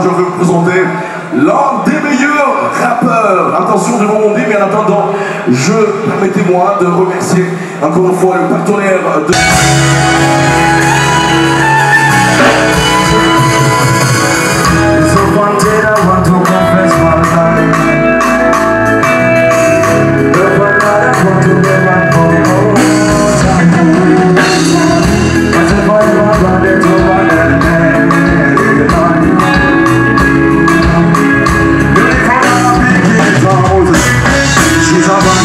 Je veux vous présenter l'un des meilleurs rappeurs. Attention devant mon nez, mais en attendant, permettez-moi de remercier encore une fois le partenaire de... She's a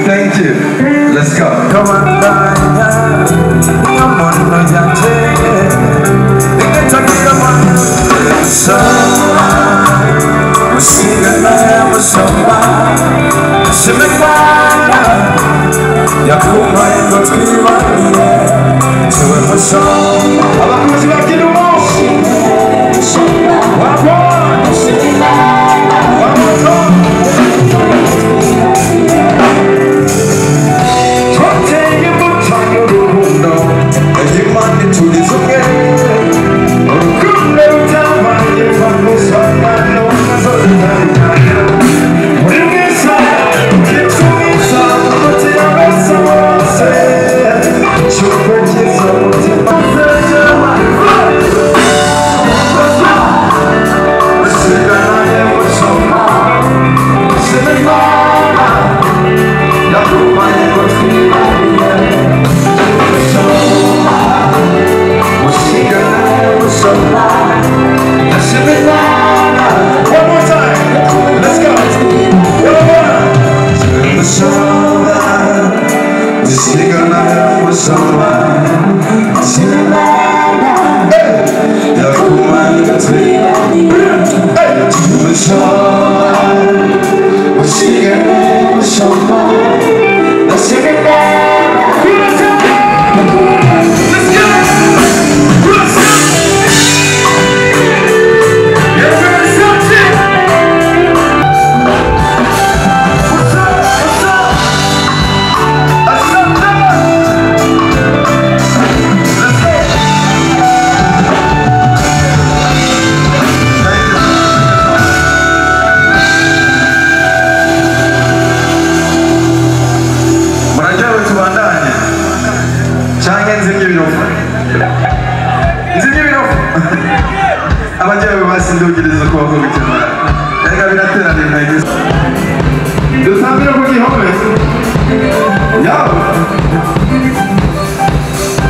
Thank you. Let's go. Come on,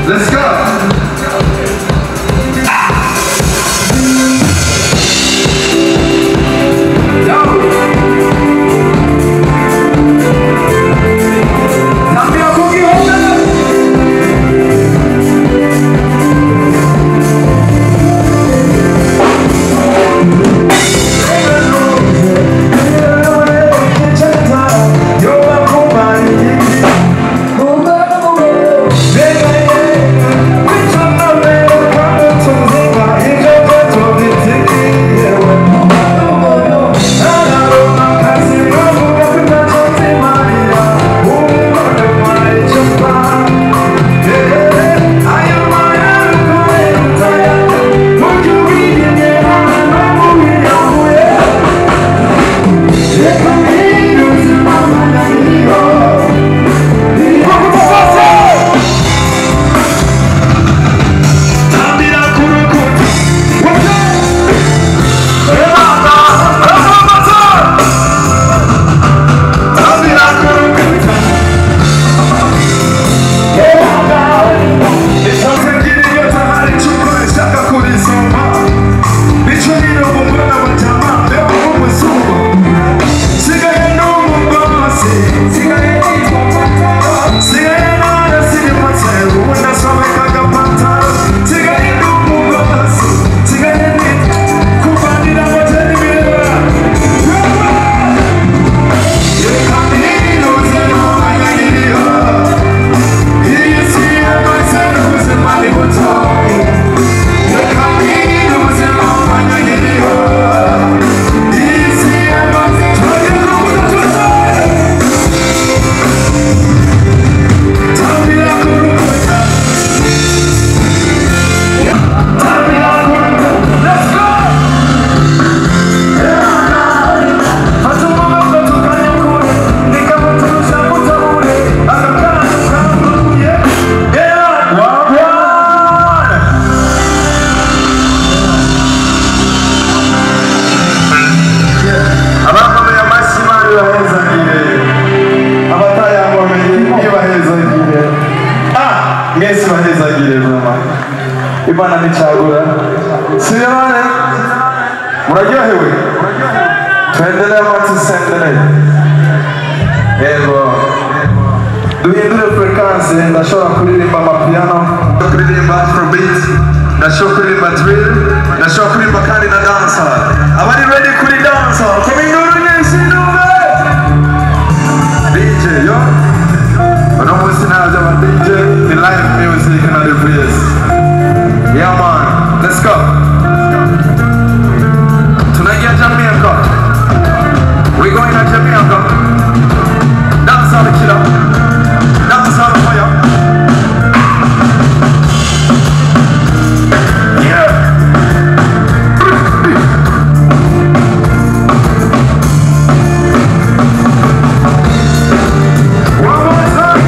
let's go. Imana nichagura. Siyamane. Muraryohewe. Tuendelee ama tusendelee? Yego. Duhindure frequency, ndashobora kuririmba amapiano, kuririmba afrobeat, ndashobora kuririmba drill, ndashobora kuririmba kandi na dancehall. Abari ready kuri dancehall? Kominduru nyinshi numve. DJ yo. Uno munsi naje aba DJ, the live music and the praise. Yeah man, let's go. Tunaingia Jamaica. We going to Jamaica. Dancehall killer. Dancehall fire. Yeah. One more time.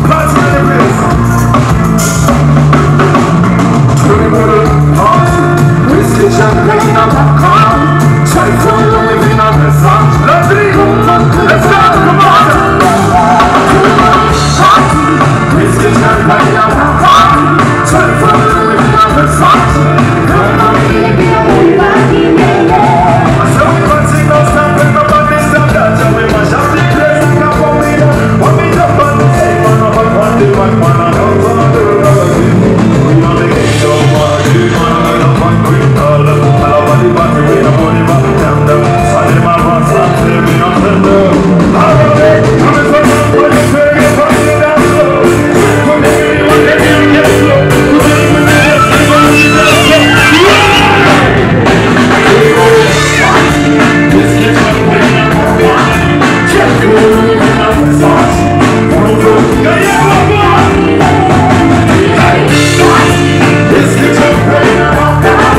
Let's get it real. Whiskey, champagne, and popcorn. Try to live in a restaurant. Let's go, come on. Whiskey, champagne, and popcorn. Try to live in a restaurant. Come on, baby, everybody, yeah. So we can sing those songs and nobody stop that. So we must have the place and come on, we know. What we do, but we say, man, I'm a one, do one, man, I don't want to do another thing. We want to get so far, do man, I'm a one, we call them. Nobody but we know what they want to tell them. So they might want something, we don't tell them. I'm a man, I'm a son, what you say, you're fucking down slow. Come here, you want to get slow. You really want to get slow, you get slow. This gets up when I'm on one. Check you, I'm a sauce. Yeah, yeah, I'm on. This gets up when I'm on one.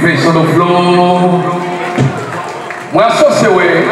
Face on the floor. Moi, ça c'est ouais.